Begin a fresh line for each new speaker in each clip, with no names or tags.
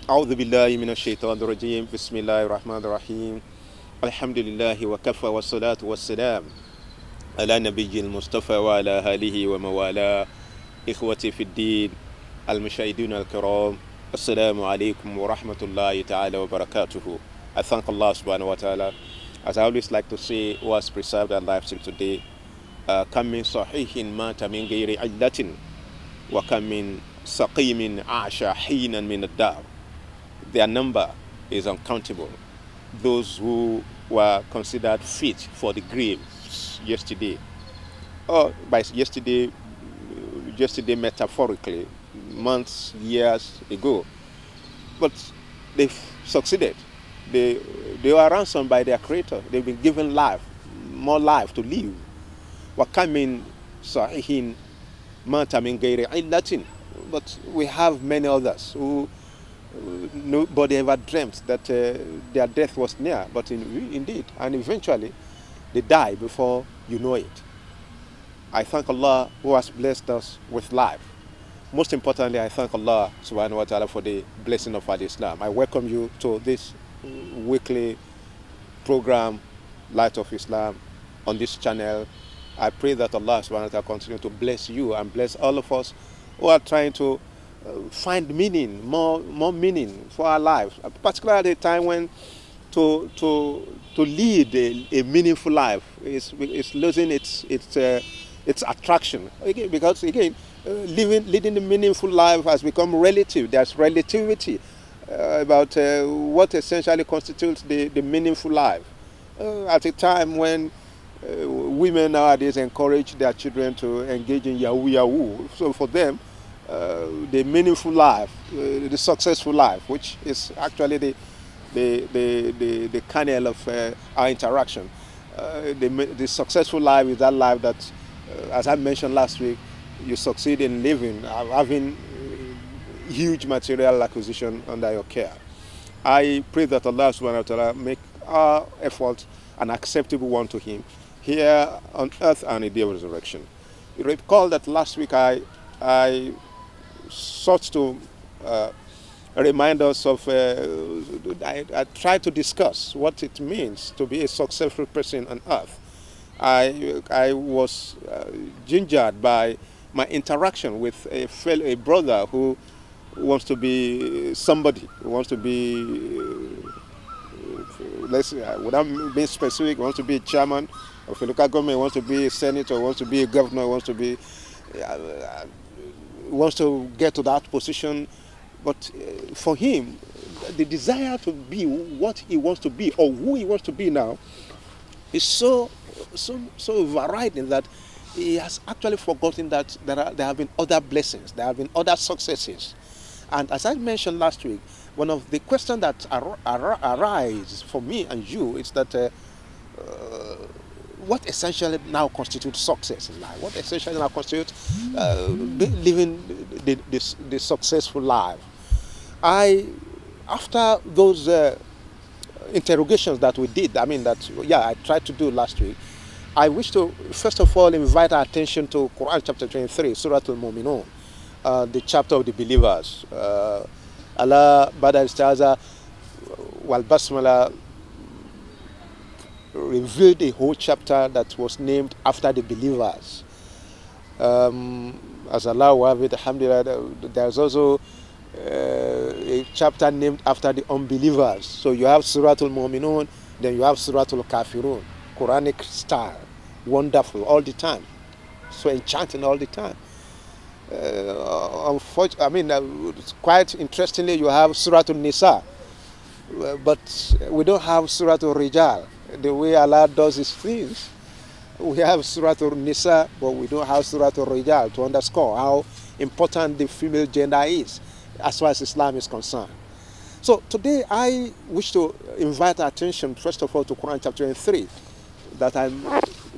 أعوذ بالله من الشيطان الرجيم بسم الله الرحمن الرحيم الحمد لله وكفى والصلاة والسلام على نبي المصطفى وعلى آله وموالاه إخوتي في الدين المشاهدين الكرام السلام عليكم ورحمة الله تعالى وبركاته. I thank Allah subhanahu wa ta'ala. As I always like to say, who has preserved our lives till today. كم من صحيح مات من غير علة وكم من سقيم عاش حينا من الدار. Their number is uncountable. Those who were considered fit for the grave yesterday, or by yesterday metaphorically, months, years ago, but they've succeeded. They, they were ransomed by their creator. They've been given life, more life to live. وَكَمْ صَحِيحٍ مَاتَ مِنْ غَيْرِ عِلَّةٍ. But we have many others who nobody ever dreamt that their death was near, but indeed, and eventually, they die before you know it. I thank Allah who has blessed us with life. Most importantly, I thank Allah subhanahu wa ta'ala for the blessing of Islam. I welcome you to this weekly program, Light of Islam, on this channel. I pray that Allah subhanahu wa ta'ala continue to bless you and bless all of us who are trying to find meaning, more meaning for our lives, particularly at a time when to lead a meaningful life is losing its attraction. Again, because again, leading a meaningful life has become relative. There's relativity about what essentially constitutes the meaningful life. At a time when women nowadays encourage their children to engage in yahoo, so for them, the meaningful life, the successful life, which is actually the kernel of our interaction. The successful life is that life that, as I mentioned last week, you succeed in living, having huge material acquisition under your care. I pray that Allah subhanahu wa ta'ala make our effort an acceptable one to Him here on earth and in the day of resurrection. You recall that last week I sought to remind us of, I tried to discuss what it means to be a successful person on earth. I was gingered by my interaction with a brother who wants to be somebody, who wants to be, let's say, without being specific, wants to be a chairman of a local government, wants to be a senator, wants to be a governor, wants to get to that position. But for him, the desire to be what he wants to be or who he wants to be now is so varied in that he has actually forgotten that there have been other blessings, there have been other successes. And as I mentioned last week, one of the questions that arise for me and you is that what essentially now constitutes success in life? What essentially now constitutes living the successful life? After those interrogations that we did, I tried to do last week, I wish to first of all invite our attention to Quran chapter 23, Surah Al-Mu'minun, the chapter of the believers. Allah Bada Istaza wal Basmala revealed a whole chapter that was named after the believers. As Allah will have it, alhamdulillah, there's also a chapter named after the unbelievers. So you have Surah Al-Mu'minun, then you have Surah Al-Kafirun, Quranic style, wonderful all the time, so enchanting all the time. Quite interestingly, you have Surah Al-Nisa, but we don't have Surah Al-Rijal, the way Allah does His things. We have Surah Al-Nisa, but we don't have Surah Al-Rijal to underscore how important the female gender is as far as Islam is concerned. So today I wish to invite our attention first of all to Quran chapter 23.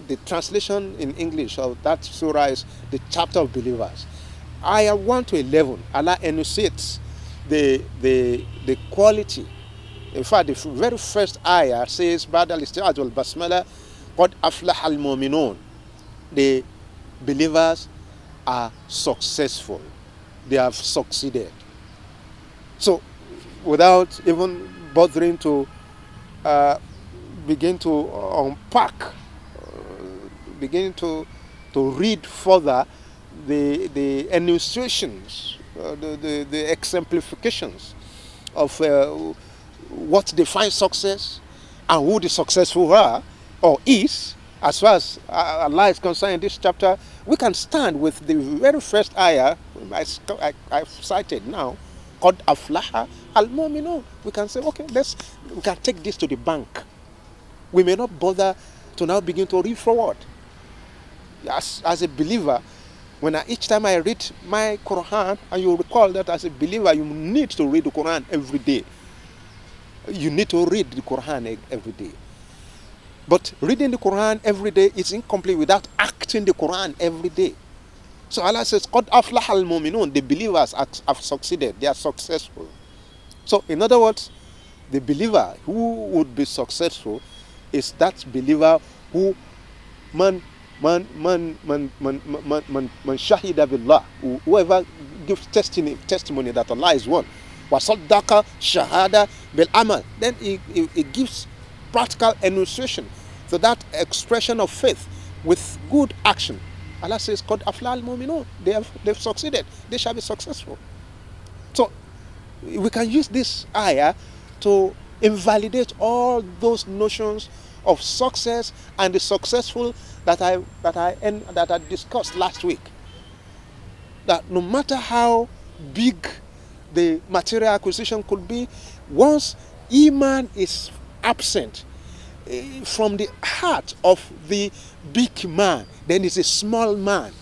The translation in English of that surah is the chapter of believers. Ayah 1 to 11, Allah enunciates the quality. In fact, the very first ayah says, "Ba'da al-isti'az wal basmala, qad aflaha al-mu'minun." The believers are successful. They have succeeded. So without even bothering to uh, begin to unpack, begin to read further the illustrations, the exemplifications of what defines success and who the successful are or is. As far as Allah is concerned in this chapter, we can stand with the very first ayah I've cited now, called Aflaha al-Mu'minun. We can say, okay, we can take this to the bank. We may not bother to now begin to read forward. As a believer, each time I read my Quran, and you recall that as a believer, you need to read the Quran every day. You need to read the Quran every day. But reading the Quran every day is incomplete without acting the Quran every day. So Allah says, "Qad aflaha al-mu'minun." The believers have succeeded. They are successful. So, in other words, the believer who would be successful is that believer who man shahida billah, whoever gives testimony that Allah is one, wa saddaqa shahada bil amal, then he gives practical illustration to that expression of faith with good action. Allah says, "Qad aflaha al-mu'minun." They've succeeded. They shall be successful. So we can use this ayah to invalidate all those notions of success and the successful that I discussed last week. That no matter how big the material acquisition could be, once Iman is absent from the heart of the big man, then it's a small man.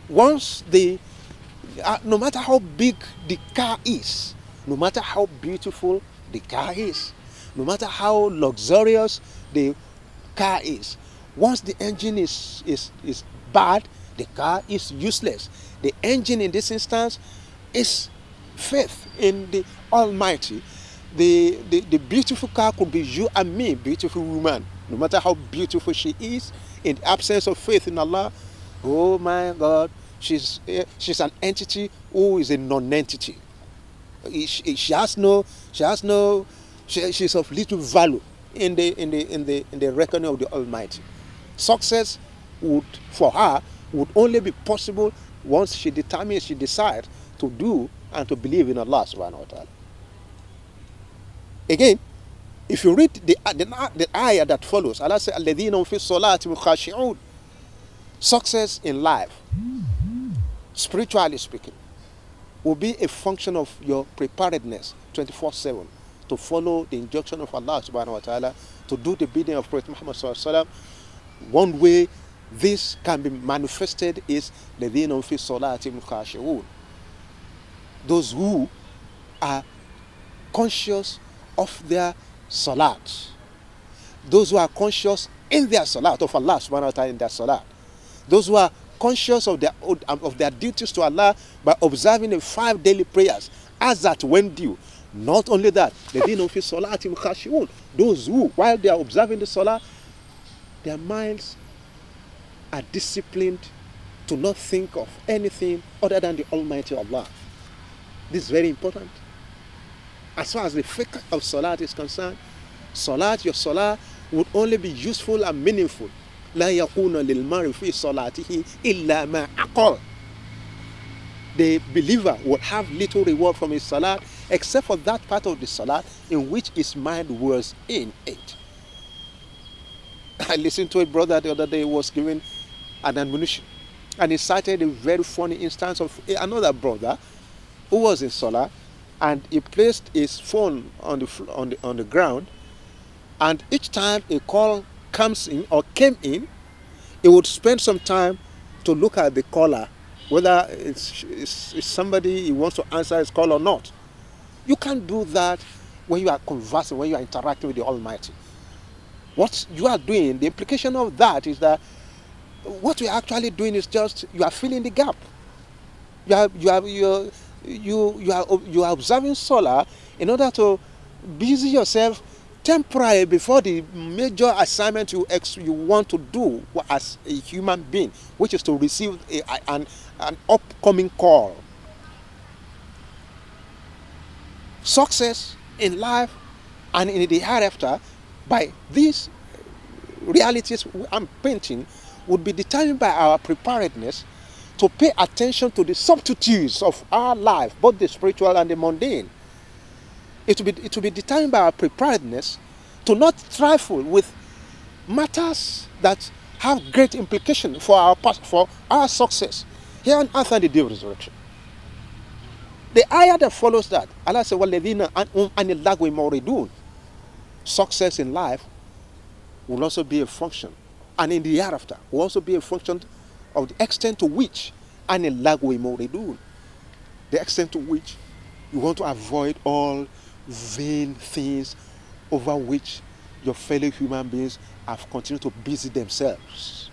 Once no matter how big the car is, no matter how beautiful the car is, no matter how luxurious the car is, once the engine is bad, the car is useless. The engine in this instance is faith in the Almighty. The beautiful car could be you and me, beautiful woman. No matter how beautiful she is, in the absence of faith in Allah, oh my God, she's an entity who is a non-entity. She's of little value in the reckoning of the Almighty. Success for her would only be possible once she decides to do and to believe in Allah subhanahu wa ta'ala. Again, if you read the ayah that follows, Allah says, "Alladhina hum fi salati khashi'un." Success in life, spiritually speaking, will be a function of your preparedness 24/7 to follow the injunction of Allah subhanahu wa ta'ala, to do the bidding of Prophet Muhammad sallallahu alaihi wasallam. One way this can be manifested is الَّذِينَ هُمْ فِي صَلَاتِهِمْ خَاشِعُونَ. Those who are conscious of their salat. Those who are conscious in their salat of Allah subhanahu wa ta'ala in their salat. Those who are conscious of their duties to Allah by observing the 5 daily prayers as at when due. Not only that, those who, while they are observing the salah, their minds are disciplined to not think of anything other than the Almighty Allah. This is very important. As far as the fiqh of salat is concerned, your salah would only be useful and meaningful. لا يكون للمرء في صلاته إلا ما أقل. The believer will have little reward from his salat except for that part of the salat in which his mind was in it. I listened to a brother the other day who was given an admonition, and he cited a very funny instance of another brother who was in salah, and he placed his phone on the ground, and each time a call came in, he would spend some time to look at the caller, whether it's somebody he wants to answer his call or not. You can't do that when you are conversing, when you are interacting with the Almighty. What you are doing, the implication of that is that what you are actually doing is just you are filling the gap. You are observing salah in order to busy yourself temporarily before the major assignment you want to do as a human being, which is to receive an upcoming call. Success in life and in the hereafter, by these realities I'm painting, would be determined by our preparedness to pay attention to the subtleties of our life, both the spiritual and the mundane. It will be determined by our preparedness to not trifle with matters that have great implication for our success here on earth and the day of resurrection. The ayah that follows that, Allah says, وَالَّذِينَ أَنْ اللَّغْوِ مُعْرِضُونَ. Success in life will also be a function, and in the hereafter will also be a function of the extent to which أَنِ اللَّغْوِ مُعْرِضُونَ, the extent to which you want to avoid all vain things over which your fellow human beings have continued to busy themselves.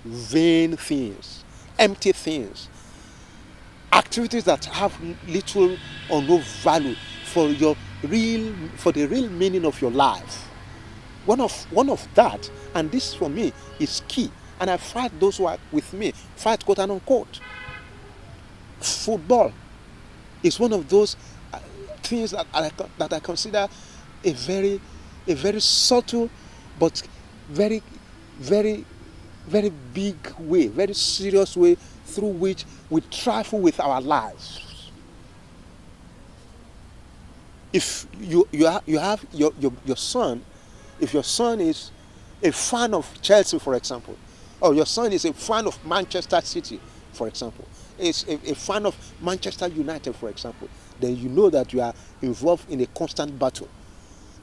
Vain things, empty things, activities that have little or no value for the real meaning of your life. One of that, and this for me is key, and I fight those who are with me, fight quote and unquote. Football is one of those things that I consider a very subtle but very big way, very serious way through which we trifle with our lives. If you have your son, if your son is a fan of Chelsea, for example, or your son is a fan of Manchester City, for example, is a fan of Manchester United, for example, then you know that you are involved in a constant battle.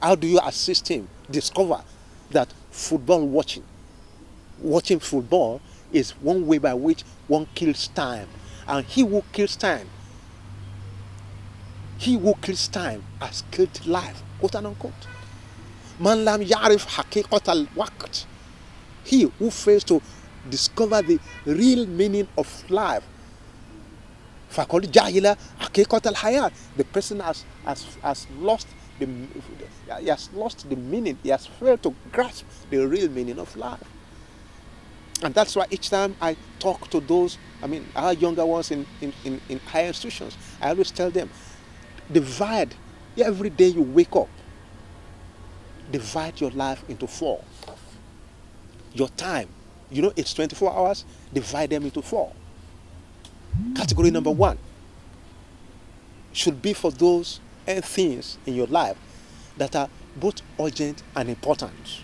How do you assist him discover that watching football is one way by which one kills time, and he who kills time has killed life, quote and unquote. Man lam yarif haqiqat al-waqt. He who fails to discover the real meaning of life, faqad jahila haqiqat al-hayat. The person has lost the meaning. He has failed to grasp the real meaning of life. And that's why each time I talk to those, our younger ones in higher institutions, I always tell them, divide every day you wake up. Divide your life into 4. Your time, it's 24 hours, divide them into 4. Category number 1 should be for those things in your life that are both urgent and important.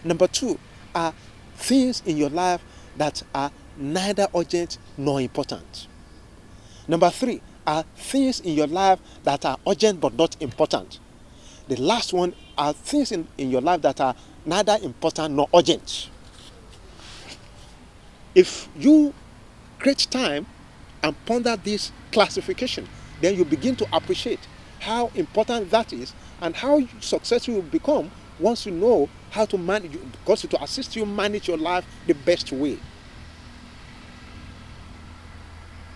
Number 2 are things in your life that are neither urgent nor important. Number 3 are things in your life that are urgent but not important. The last one are things in your life that are neither important nor urgent. If you create time and ponder this classification, then you begin to appreciate how important that is and how successful you become once you know how to manage, because to assist you manage your life the best way.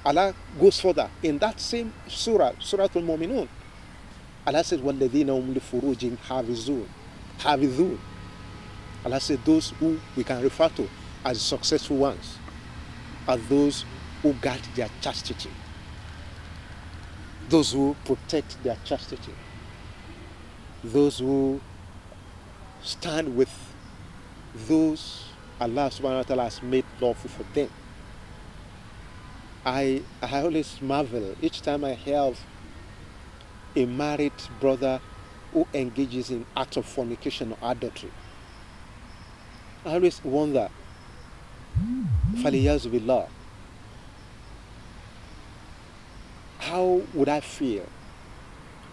Allah goes further in that same surah, Surah Al-Mu'minun. Allah says, وَالَّذِينَ هُمْ لِفُرُوجِهِمْ حَافِظُونَ. Allah says those who we can refer to as successful ones are those who guard their chastity, those who protect their chastity, those who stand with those Allah subhanahu wa ta'ala has made lawful for them. I always marvel each time I hear of a married brother who engages in acts of fornication or adultery. I always wonder, فَلِيَعُوذُ بِاللَّهِ, how would I feel?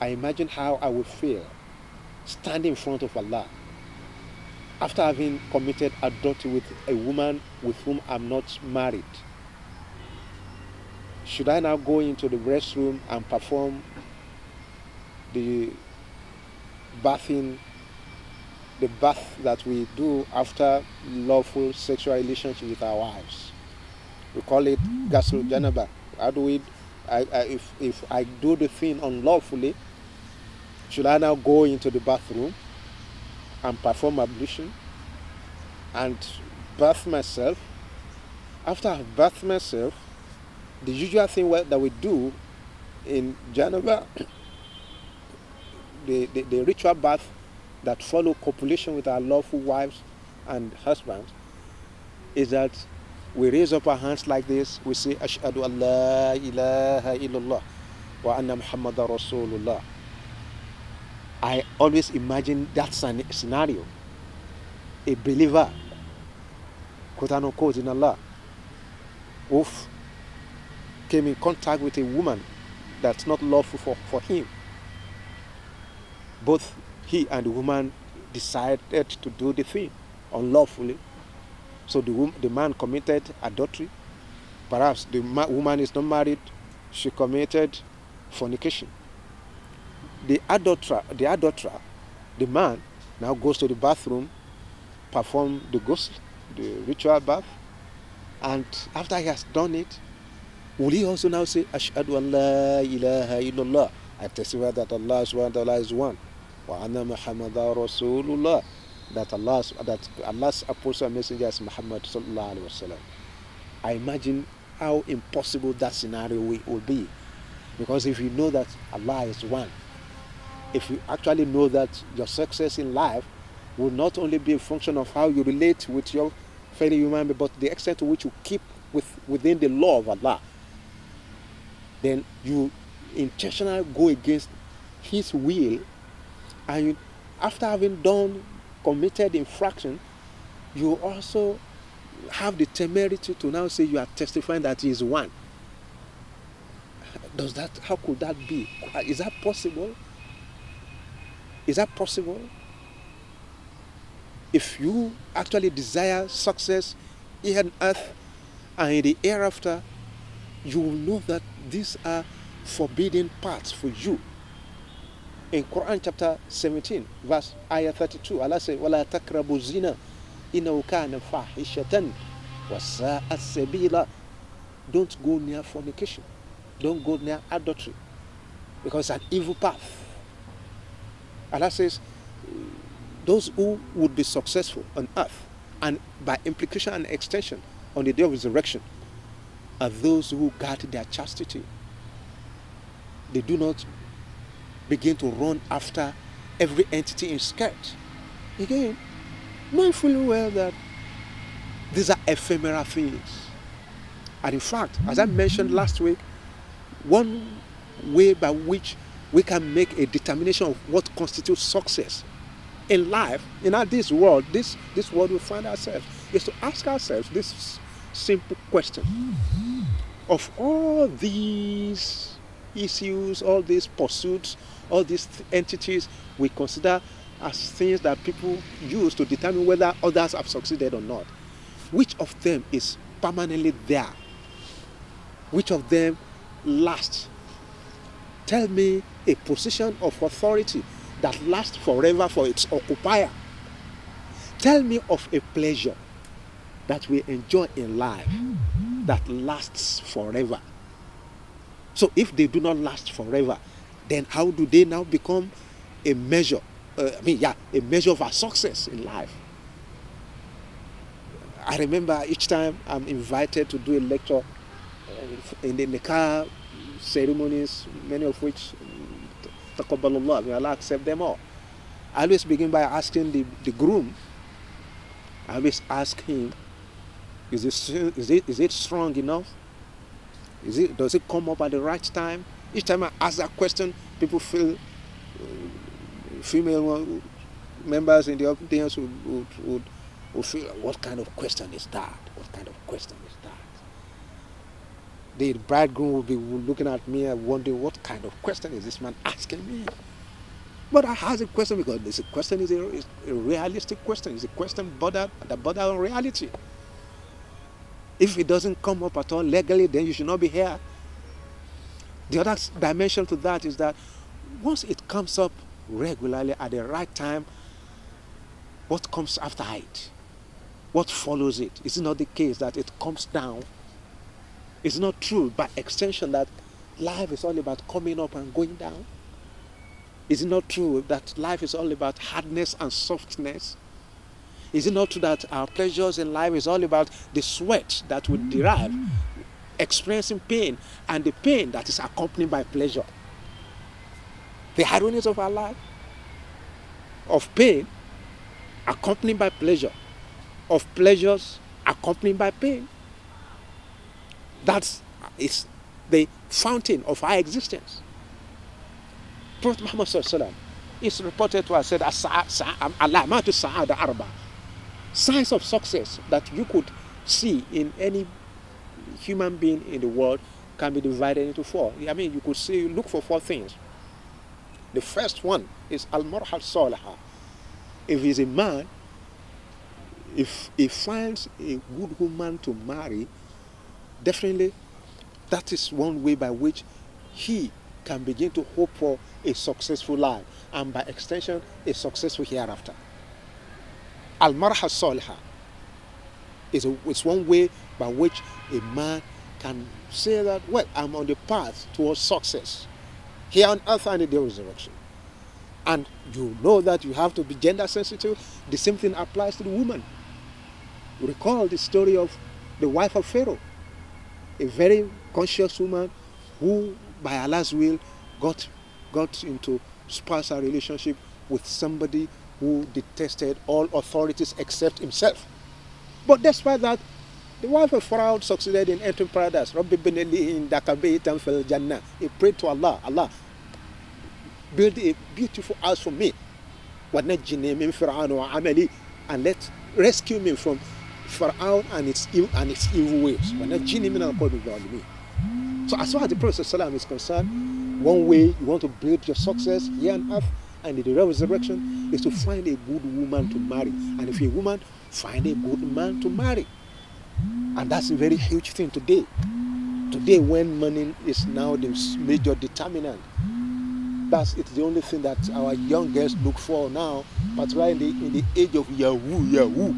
I imagine how I would feel standing in front of Allah after having committed adultery with a woman with whom I'm not married. Should I now go into the restroom and perform the bath that we do after lawful sexual relationship with our wives? We call it ghusl janaba. How do we? If I do the thing unlawfully, should I now go into the bathroom and perform ablution and bath myself? After I've bathed myself, the usual thing that we do in janaba the ritual bath that follow copulation with our lawful wives and husbands is that we raise up our hands like this. We say, Ashhadu an la ilaha illallah wa anna Muhammadan Rasulullah. I always imagine that scenario. A believer, quote unquote, in Allah, who came in contact with a woman that's not lawful for him. Both he and the woman decided to do the thing unlawfully. So the man committed adultery. Perhaps the woman is not married. She committed fornication. The adulterer, the man, now goes to the bathroom, perform the ghusl, the ritual bath, and after he has done it, will he also now say, Ashhadu an la ilaha illallah, I testify that Allah subhanahu wa ta'ala is one, wa anna Muhammadan Rasulullah, that Allah's apostle and messenger is Muhammad sallallahu alaihi wasallam. I imagine how impossible that scenario will be, because if you know that Allah is one, if you actually know that your success in life will not only be a function of how you relate with your fellow human being, but the extent to which you keep within the law of Allah, then you intentionally go against His will, and you, after having committed infraction, you also have the temerity to now say you are testifying that He is one. How could that be? Is that possible? Is that possible? If you actually desire success here on earth and in the hereafter, you will know that these are forbidden paths for you. In Quran chapter 17, verse ayah 32, Allah says, وَلَا تَقْرَبُوا الزِّنَا إِنَّهُ كَانَ فَاحِشَةً وَسَاءَ السَّبِيلَ. Don't go near fornication. Don't go near adultery, because it's an evil path. Allah says, those who would be successful on earth, and by implication and extension on the day of resurrection, are those who guard their chastity. They do not begin to run after every entity in skirt. Again, knowing fully well that these are ephemeral things. And in fact, as I mentioned last week, one way by which we can make a determination of what constitutes success in life, in this world we find ourselves, is to ask ourselves this simple question. Of all these issues, all these pursuits, all these entities we consider as things that people use to determine whether others have succeeded or not, which of them is permanently there? Which of them lasts? Tell me a position of authority that lasts forever for its occupier. Tell me of a pleasure that we enjoy in life that lasts forever. So if they do not last forever, then how do they now become a measure? A measure of our success in life. I remember each time I'm invited to do a lecture in the Nikah ceremonies, many of which taqabbalallah, may Allah accept them all. I always begin by asking the groom. I always ask him, is it strong enough? Does it come up at the right time? Each time I ask that question, people feel female members in the audience would feel, what kind of question is that? What kind of question is that? The bridegroom will be looking at me and wondering, what kind of question is this man asking me? But I ask a question because this question is a realistic question. It's a question that borders on reality. If it doesn't come up at all legally, then you should not be here. The other dimension to that is that once it comes up regularly at the right time, what comes after it? What follows it? Is it not the case that it comes down? It's not true by extension that life is all about coming up and going down? Is it not true that life is all about hardness and softness? Is it not true that our pleasures in life is all about the sweat that we derive, experiencing pain, and the pain that is accompanied by pleasure? The ironies of our life. of pain accompanied by pleasure, of pleasures accompanied by pain. That is the fountain of our existence. Prophet Muhammad Sallallahu is reported to have said, "Alamatu sa'ada arba," signs of success that you could see in any human being in the world can be divided into four. I mean, you could see, look for four things. The first one is al-marha salihah. If he's a man, if he finds a good woman to marry, definitely that is one way by which he can begin to hope for a successful life, and by extension, a successful hereafter. Al-marha salihah is one way by which a man can say that, well, I'm on the path towards success here on earth and in the resurrection. And you know that you have to be gender sensitive. The same thing applies to the woman. Recall the story of the wife of Pharaoh, a very conscious woman who, by Allah's will, got into spousal relationship with somebody who detested all authorities except himself. But despite that, the wife of Pharaoh succeeded in entering paradise. Rabbi Beneli in Dakabeitan fil Jannah. He prayed to Allah, Allah, build a beautiful house for me. And let rescue me from Pharaoh and its evil ways. So as far as the Prophet ﷺ is concerned, one way you want to build your success here on earth and in the resurrection is to find a good woman to marry. And if you're a woman, find a good man to marry. And that's a very huge thing today. Today, when money is now the major determinant, it's the only thing that our young girls look for now, particularly in the age of Yahoo.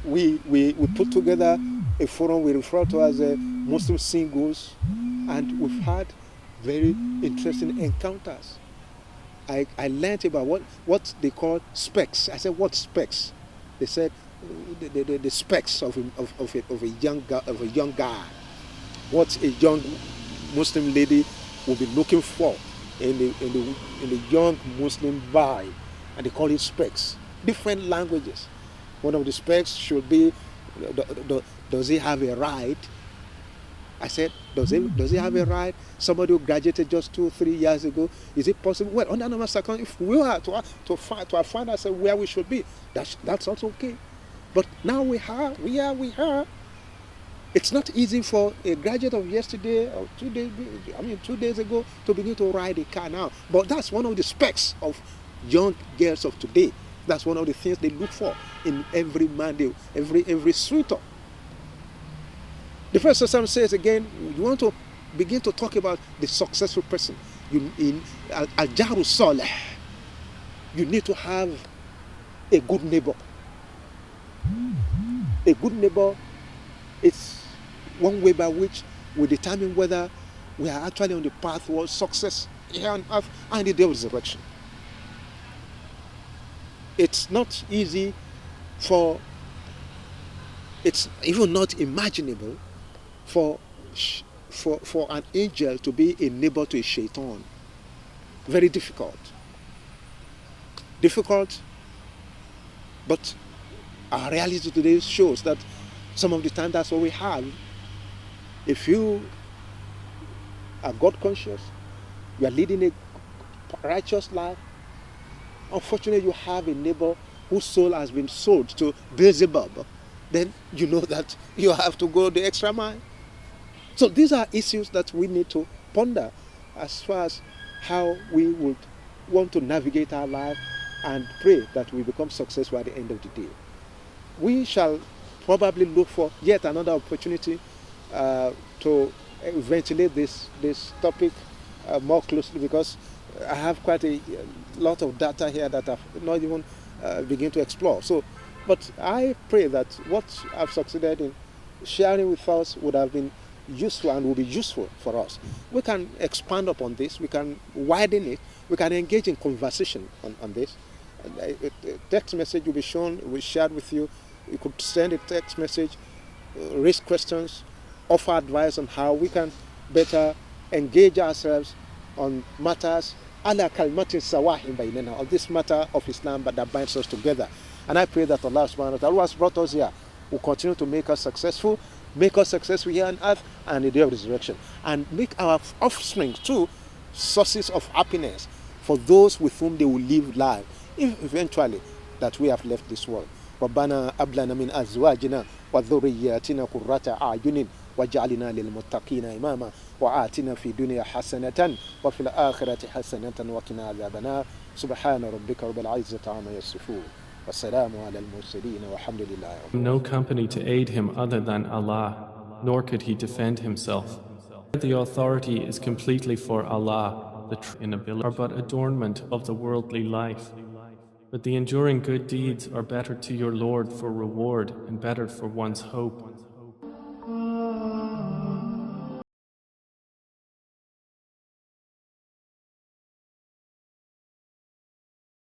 We put together a forum we refer to as Muslim Singles, and we've had very interesting encounters. I learned about what they call specs. I said, what specs? They said the specs of a young guy. What a young Muslim lady will be looking for in the young Muslim boy, and they call it specs. Different languages. One of the specs should be, does he have a ride? I said, does he have a ride? Somebody who graduated just 2-3 years ago, is it possible? Well, under normal circumstances, if we were to find ourselves where we should be, that's also okay. But now we are. It's not easy for a graduate of yesterday or 2 days ago to begin to ride a car now. But that's one of the specs of young girls of today. That's one of the things they look for in every man, every suitor. The first Psalm says again, you want to begin to talk about the successful person. In Al-Jaru Saleh, you need to have a good neighbor. A good neighbor is one way by which we determine whether we are actually on the path towards success here on earth and in the resurrection. It's not easy it's even not imaginable for an angel to be a neighbor to a shaitan. Very difficult. But our reality today shows that some of the time that's what we have. If you are God conscious, you are leading a righteous life, unfortunately you have a neighbor whose soul has been sold to Beelzebub, then you know that you have to go the extra mile. So these are issues that we need to ponder as far as how we would want to navigate our life and pray that we become successful at the end of the day. We shall probably look for yet another opportunity to ventilate this topic more closely, because I have quite a lot of data here that I've not even begin to explore. But I pray that what I've succeeded in sharing with us would have been useful and will be useful for us. We can expand upon this, we can widen it, we can engage in conversation on this. A text message will be shown, will be shared with you. You could send a text message, raise questions, offer advice on how we can better engage ourselves on matters ala kalmatin sawahin bainana, on this matter of Islam that binds us together. And I pray that Allah subhanahu wa ta'ala, who has brought us here, will continue to make us successful here on earth and the day of resurrection, and make our offspring too sources of happiness for those with whom they will live life, if eventually that we have left this world. ربنا هب لنا من أزواجنا وذرياتنا قرة أعين واجعلنا للمتقين إماما وآتنا في الدنيا حسنة وفي الآخرة حسنة وقنا عذاب النار سبحان ربك رب العزة عما يصفون والسلام على المرسلين والحمد لله.
No company to aid him other than Allah, nor could he defend himself. The authority is completely for Allah, the inability are but adornment of the worldly life. But the enduring good deeds are better to your Lord for reward and better for one's hope.